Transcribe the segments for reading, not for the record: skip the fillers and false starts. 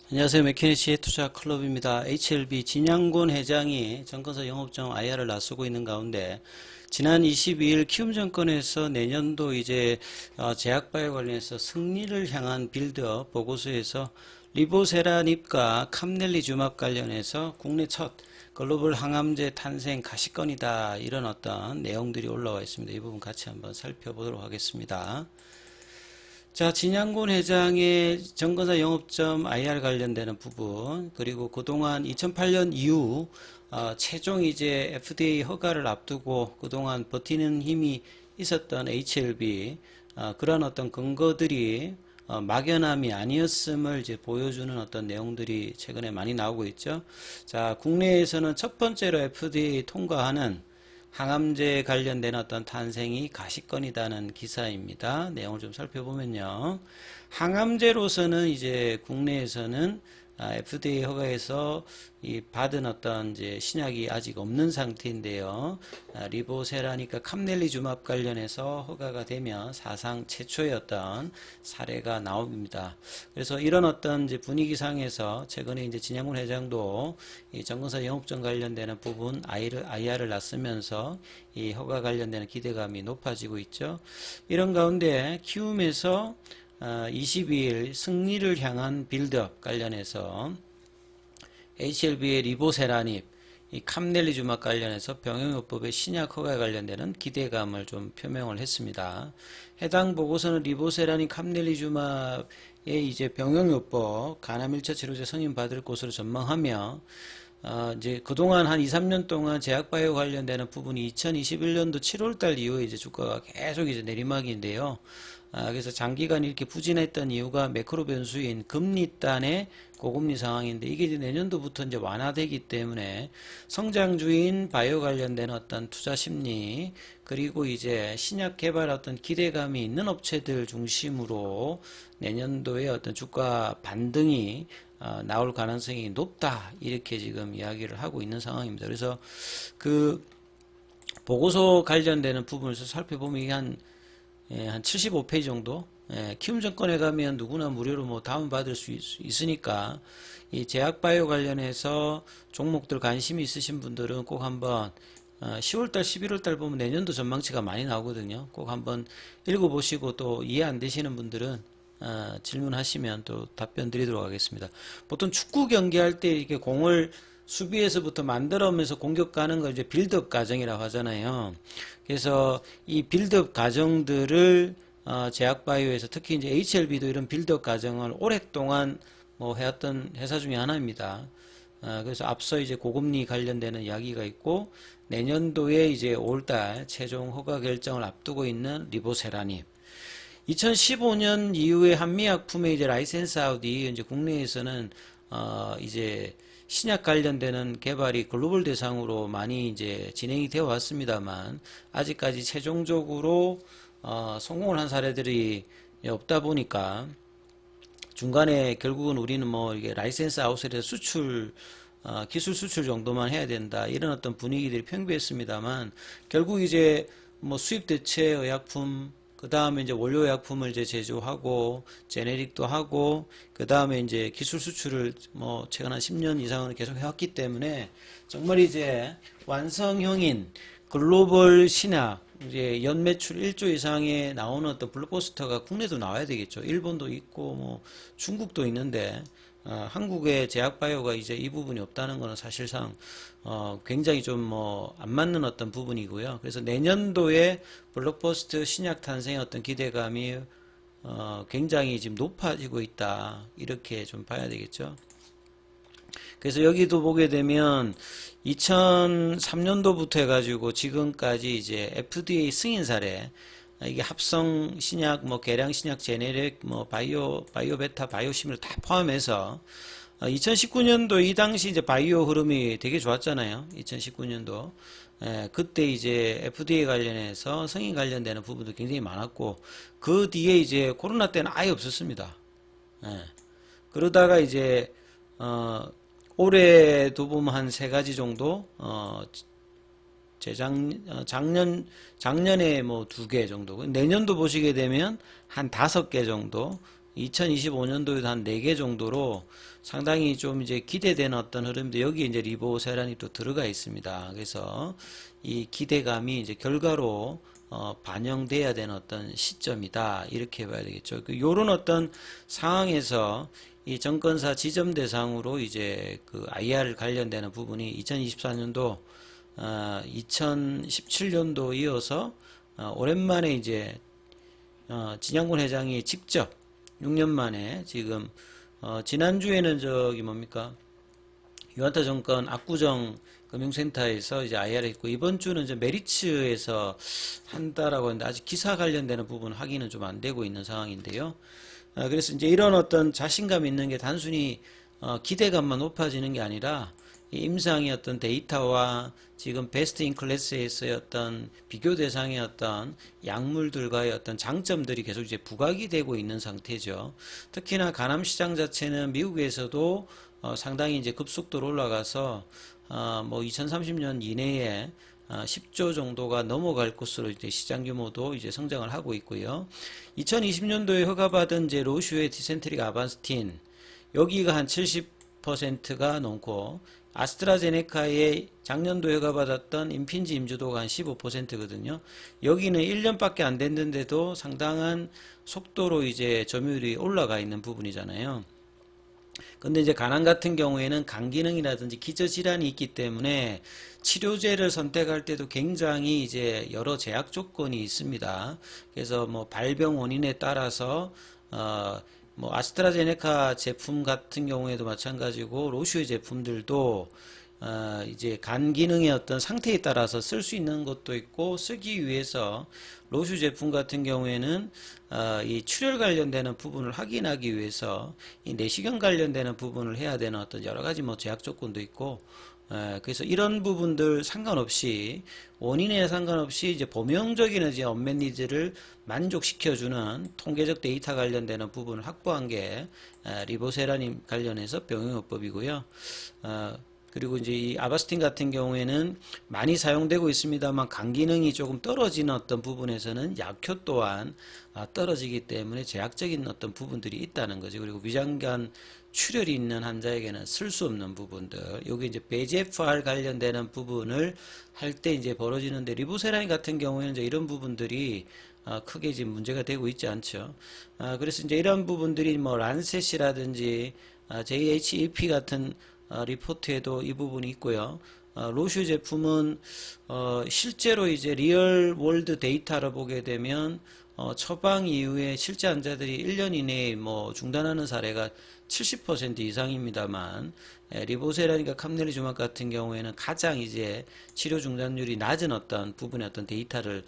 안녕하세요. 맥키니치의 투자클럽입니다. HLB 진양곤 회장이 정건사 영업정 IR을 나서고 있는 가운데 지난 22일 키움증권에서 내년도 이제 제약바이오 관련해서 승리를 향한 빌드업 보고서에서 리보세라닙과 캄넬리주맙 관련해서 국내 첫 글로벌 항암제 탄생 가시권이다, 이런 어떤 내용들이 올라와 있습니다. 이 부분 같이 한번 살펴보도록 하겠습니다. 자, 진양곤 회장의 정건사 영업점 IR 관련되는 부분, 그리고 그동안 2008년 이후 최종 이제 FDA 허가를 앞두고 그동안 버티는 힘이 있었던 HLB, 그런 어떤 근거들이 막연함이 아니었음을 이제 보여주는 어떤 내용들이 최근에 많이 나오고 있죠. 자, 국내에서는 첫 번째로 FDA 통과하는 항암제 관련된 어떤 탄생이 가시권이다는 기사입니다. 내용을 좀 살펴보면요. 항암제로서는 이제 국내에서는 FDA 허가에서 받은 어떤 이제 신약이 아직 없는 상태인데요. 리보세라니까 캄넬리주맙 관련해서 허가가 되면 사상 최초의 어떤 사례가 나옵니다. 그래서 이런 어떤 이제 분위기상에서 최근에 이제 진양곤 회장도 이 정건사 영업점 관련되는 부분 IR을 놨으면서 이 허가 관련되는 기대감이 높아지고 있죠. 이런 가운데 키움에서 22일 승리를 향한 빌드업 관련해서 HLB의 리보세라닙, 이 캄넬리주맙 관련해서 병용요법의 신약 허가에 관련되는 기대감을 좀 표명을 했습니다. 해당 보고서는 리보세라닙 캄넬리주맙의 이제 병용요법 간암 1차 치료제 승인받을 것으로 전망하며 이제 그동안 한 2, 3년 동안 제약바이오 관련되는 부분이 2021년도 7월달 이후에 이제 주가가 계속 이제 내리막인데요. 그래서 장기간 이렇게 부진했던 이유가 매크로 변수인 금리단의 고금리 상황인데, 이게 이제 내년도부터 이제 완화되기 때문에 성장주인 바이오 관련된 어떤 투자 심리, 그리고 이제 신약 개발 어떤 기대감이 있는 업체들 중심으로 내년도에 어떤 주가 반등이 나올 가능성이 높다, 이렇게 지금 이야기를 하고 있는 상황입니다. 그래서 그 보고서 관련되는 부분을 살펴보면 이게 한 75페이지 정도? 키움증권에 가면 누구나 무료로 뭐 다운받을 수 있으니까 이 제약바이오 관련해서 종목들 관심이 있으신 분들은 꼭 한번 10월달, 11월달 보면 내년도 전망치가 많이 나오거든요. 꼭 한번 읽어보시고 또 이해 안 되시는 분들은 질문하시면 또 답변 드리도록 하겠습니다. 보통 축구 경기할 때 이렇게 공을 수비에서부터 만들어오면서 공격 가는 걸 이제 빌드업 과정이라고 하잖아요. 그래서 이 빌드업 과정들을 제약바이오에서 특히 이제 HLB도 이런 빌드업 과정을 오랫동안 뭐 해왔던 회사 중에 하나입니다. 그래서 앞서 이제 고금리 관련되는 이야기가 있고, 내년도에 이제 5월달 최종 허가 결정을 앞두고 있는 리보세라닙. 2015년 이후에 한미약품의 이제 라이센스 아웃이 이제 국내에서는 이제 신약 관련되는 개발이 글로벌 대상으로 많이 이제 진행이 되어 왔습니다만, 아직까지 최종적으로 성공을 한 사례들이 없다 보니까 중간에 결국은 우리는 뭐 이게 라이센스 아웃에 대해서 수출 기술 수출 정도만 해야 된다, 이런 어떤 분위기들이 평비했습니다만, 결국 이제 뭐 수입 대체 의약품, 그 다음에 이제 원료 의약품을 이제 제조하고 제네릭도 하고, 그 다음에 이제 기술 수출을 뭐 최근 한 10년 이상은 계속 해왔기 때문에 정말 이제 완성형인 글로벌 신약, 이제 연 매출 1조 이상에 나오는 어떤 블록버스터가 국내도 나와야 되겠죠. 일본도 있고 뭐 중국도 있는데 한국의 제약바이오가 이제 이 부분이 없다는 것은 사실상 굉장히 좀 뭐 안 맞는 어떤 부분이고요. 그래서 내년도에 블록버스터 신약 탄생의 어떤 기대감이 굉장히 지금 높아지고 있다, 이렇게 좀 봐야 되겠죠. 그래서 여기도 보게 되면 2003년도부터 해가지고 지금까지 이제 FDA 승인 사례, 이게 합성 신약, 뭐 계량 신약, 제네릭, 뭐 바이오 베타, 바이오시밀 다 포함해서 2019년도 이 당시 이제 바이오 흐름이 되게 좋았잖아요. 2019년도. 그때 이제 FDA 관련해서 승인 관련되는 부분도 굉장히 많았고, 그 뒤에 이제 코로나 때는 아예 없었습니다. 그러다가 이제 올해도 보면 한 세 가지 정도, 작년에 뭐 2개 정도, 내년도 보시게 되면 한 5개 정도, 2025년도에도 한 4개 정도로 상당히 좀 이제 기대되는 어떤 흐름인데 여기 이제 리보세란이 또 들어가 있습니다. 그래서 이 기대감이 이제 결과로 반영돼야 되는 어떤 시점이다. 이렇게 봐야 되겠죠. 요런 어떤 상황에서 이 정권사 지점 대상으로 이제 그 IR 관련되는 부분이 2024년도 2017년도 이어서 오랜만에 이제 진양군 회장이 직접 6년 만에 지금 지난주에는 저기 뭡니까 유한타 정권 압구정 금융센터에서 이제 IR을 했고 이번 주는 이제 메리츠에서 한다라고 하는데 아직 기사 관련되는 부분 확인은 좀 안 되고 있는 상황인데요. 그래서 이제 이런 어떤 자신감 있는 게 단순히 기대감만 높아지는 게 아니라 이 임상의 어떤 데이터와 지금 베스트 인 클래스에서의 어떤 비교 대상의 어떤 약물들과의 어떤 장점들이 계속 이제 부각이 되고 있는 상태죠. 특히나 간암 시장 자체는 미국에서도 상당히 이제 급속도로 올라가서 뭐 2030년 이내에 10조 정도가 넘어갈 것으로 이제 시장 규모도 이제 성장을 하고 있고요. 2020년도에 허가받은 이제 로슈의 디센트릭 아반스틴 여기가 한 70%가 넘고 아스트라제네카의 작년도에 허가받았던 임핀지 임주도가 한 15%거든요. 여기는 1년밖에 안 됐는데도 상당한 속도로 이제 점유율이 올라가 있는 부분이잖아요. 근데 이제 간암 같은 경우에는 간 기능이라든지 기저질환이 있기 때문에 치료제를 선택할 때도 굉장히 이제 여러 제약 조건이 있습니다. 그래서 뭐 발병 원인에 따라서 뭐 아스트라제네카 제품 같은 경우에도 마찬가지고 로슈의 제품들도 이제 간 기능의 어떤 상태에 따라서 쓸 수 있는 것도 있고 쓰기 위해서 로슈 제품 같은 경우에는 이 출혈 관련되는 부분을 확인하기 위해서 이 내시경 관련되는 부분을 해야 되는 어떤 여러 가지 뭐 제약 조건도 있고 그래서 이런 부분들 상관없이 원인에 상관없이 이제 범용적인 이제 언맷 니즈를 만족시켜주는 통계적 데이터 관련되는 부분을 확보한 게 리보세라님 관련해서 병용요법이고요. 그리고 이제 이 아바스틴 같은 경우에는 많이 사용되고 있습니다만 간 기능이 조금 떨어지는 어떤 부분에서는 약효 또한 떨어지기 때문에 제약적인 어떤 부분들이 있다는 거죠. 그리고 위장관 출혈이 있는 환자에게는 쓸 수 없는 부분들, 여기 이제 BGFR 관련되는 부분을 할 때 이제 벌어지는데 리보세라인 같은 경우에는 이제 이런 부분들이 크게 지금 문제가 되고 있지 않죠. 그래서 이제 이런 부분들이 뭐 란셋이라든지 JHEP 같은 리포트에도 이 부분이 있고요. 로슈 제품은 실제로 이제 리얼 월드 데이터를 보게 되면 처방 이후에 실제 환자들이 1년 이내에 뭐 중단하는 사례가 70% 이상입니다만 리보세라니까 캄넬리주막 같은 경우에는 가장 이제 치료 중단율이 낮은 어떤 부분의 어떤 데이터를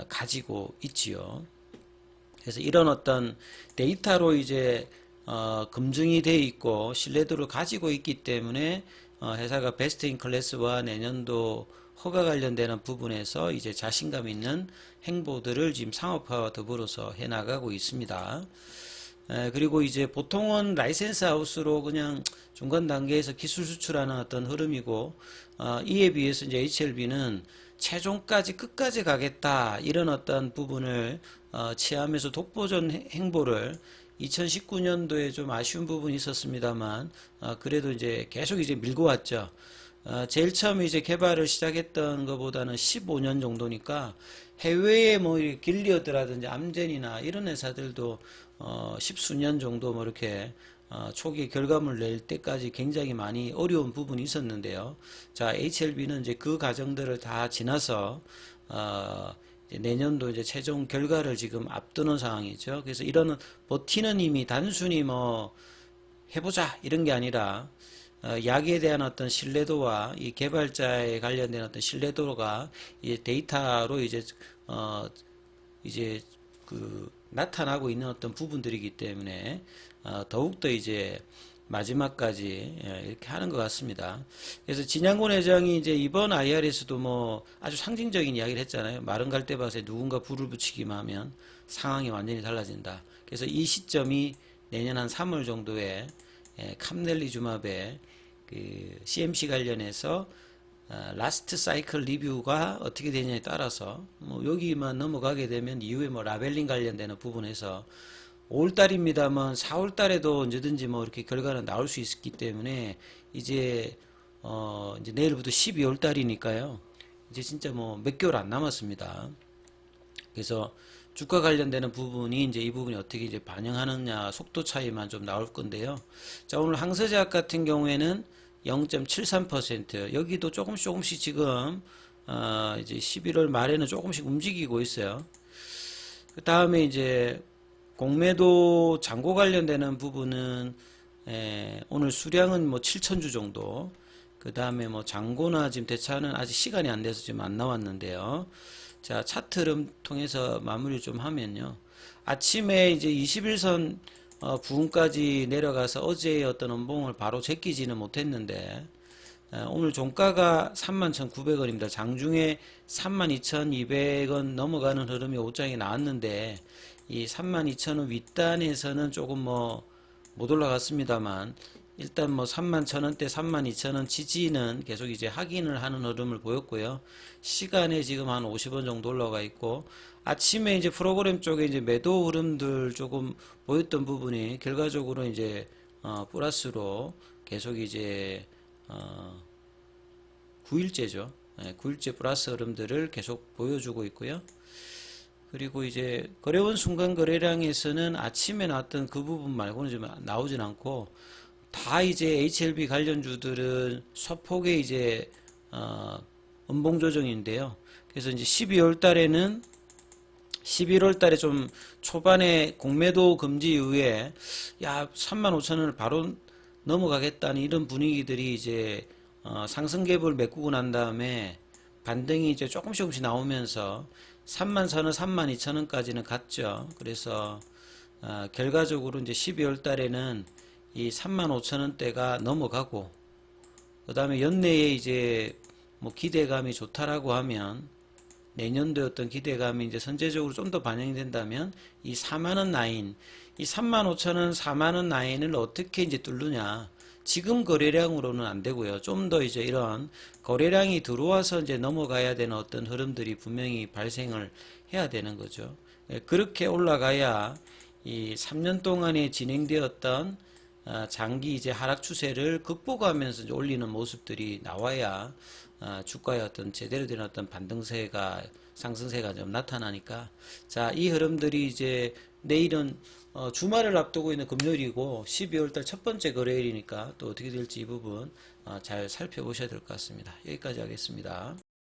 가지고 있지요. 그래서 이런 어떤 데이터로 이제 검증이 돼 있고 신뢰도를 가지고 있기 때문에 회사가 베스트 인 클래스와 내년도 허가 관련되는 부분에서 이제 자신감 있는 행보들을 지금 상업화와 더불어서 해나가고 있습니다. 그리고 이제 보통은 라이센스 하우스로 그냥 중간 단계에서 기술 수출하는 어떤 흐름이고 이에 비해서 이제 HLB는 최종까지 끝까지 가겠다 이런 어떤 부분을 취하면서 독보적 행보를 2019년도에 좀 아쉬운 부분이 있었습니다만 그래도 이제 계속 이제 밀고 왔죠. 제일 처음에 이제 개발을 시작했던 것보다는 15년 정도니까 해외에 뭐 길리어드라든지 암젠이나 이런 회사들도 십수년 정도 뭐 이렇게 초기 결과물 낼 때까지 굉장히 많이 어려운 부분이 있었는데요. 자, HLB는 이제 그 과정들을 다 지나서 이제 내년도 이제 최종 결과를 지금 앞두는 상황이죠. 그래서 이런 버티는 힘이 단순히 뭐 해보자 이런 게 아니라 약에 대한 어떤 신뢰도와 이 개발자에 관련된 어떤 신뢰도가 이제 데이터로 이제 그 나타나고 있는 어떤 부분들이기 때문에 더욱더 이제 마지막까지 이렇게 하는 것 같습니다. 그래서 진양곤 회장이 이제 이번 IR에서도 뭐 아주 상징적인 이야기를 했잖아요. 마른 갈대밭에 누군가 불을 붙이기만 하면 상황이 완전히 달라진다. 그래서 이 시점이 내년 한 3월 정도에 캄넬리주맙의 그 CMC 관련해서 라스트 사이클 리뷰가 어떻게 되냐에 따라서 뭐 여기만 넘어가게 되면 이후에 뭐 라벨링 관련되는 부분에서 5월달입니다만 4월달에도 언제든지 뭐 이렇게 결과는 나올 수 있기 때문에 이제 이제 내일부터 12월달이니까요. 이제 진짜 뭐 몇 개월 안 남았습니다. 그래서 주가 관련되는 부분이 이제 이 부분이 어떻게 이제 반영하느냐 속도 차이만 좀 나올 건데요. 자, 오늘 항서제약 같은 경우에는 0.73% 여기도 조금씩 지금 이제 11월 말에는 조금씩 움직이고 있어요. 그 다음에 이제 공매도 잔고 관련되는 부분은 오늘 수량은 뭐 7,000주 정도. 그 다음에 뭐 잔고나 지금 대차는 아직 시간이 안 돼서 지금 안 나왔는데요. 자, 차트 흐름 통해서 마무리 좀 하면요. 아침에 이제 21선 부근까지 내려가서 어제의 어떤 음봉을 바로 제끼지는 못했는데 오늘 종가가 31,900원입니다. 장중에 32,200원 넘어가는 흐름이 옷장에 나왔는데 이 32,000원 윗단에서는 조금 뭐 못 올라갔습니다만 일단 뭐 31,000원대 32,000원 지지는 계속 이제 확인을 하는 흐름을 보였고요. 시간에 지금 한 50원 정도 올라가 있고 아침에 이제 프로그램 쪽에 이제 매도 흐름들 조금 보였던 부분이 결과적으로 이제 플러스로 계속 이제 9일째죠. 9일째 플러스 흐름들을 계속 보여주고 있고요. 그리고 이제 거래원 순간 거래량에서는 아침에 나왔던 그 부분 말고는 좀 나오진 않고 다 이제 HLB 관련주들은 소폭의 이제 음봉 조정인데요. 그래서 이제 12월 달에는 11월 달에 좀 초반에 공매도 금지 이후에 야 35,000원을 바로 넘어가겠다는 이런 분위기들이 이제 상승 갭을 메꾸고 난 다음에 반등이 이제 조금씩 나오면서 34,000원, 32,000원까지는 갔죠. 그래서 결과적으로 이제 12월 달에는 이 35,000원대가 넘어가고 그 다음에 연내에 이제 뭐 기대감이 좋다라고 하면 내년도의 어떤 기대감이 이제 선제적으로 좀 더 반영이 된다면 이 4만원 라인, 이 35,000원, 4만원 라인을 어떻게 이제 뚫느냐. 지금 거래량으로는 안 되고요. 좀 더 이제 이런 거래량이 들어와서 이제 넘어가야 되는 어떤 흐름들이 분명히 발생을 해야 되는 거죠. 그렇게 올라가야 이 3년 동안에 진행되었던 장기 이제 하락 추세를 극복하면서 이제 올리는 모습들이 나와야 주가의 어떤 제대로 된 어떤 반등세가 상승세가 좀 나타나니까 자, 이 흐름들이 이제 내일은 주말을 앞두고 있는 금요일이고 12월달 첫 번째 거래일이니까 또 어떻게 될지 이 부분 잘 살펴보셔야 될 것 같습니다. 여기까지 하겠습니다.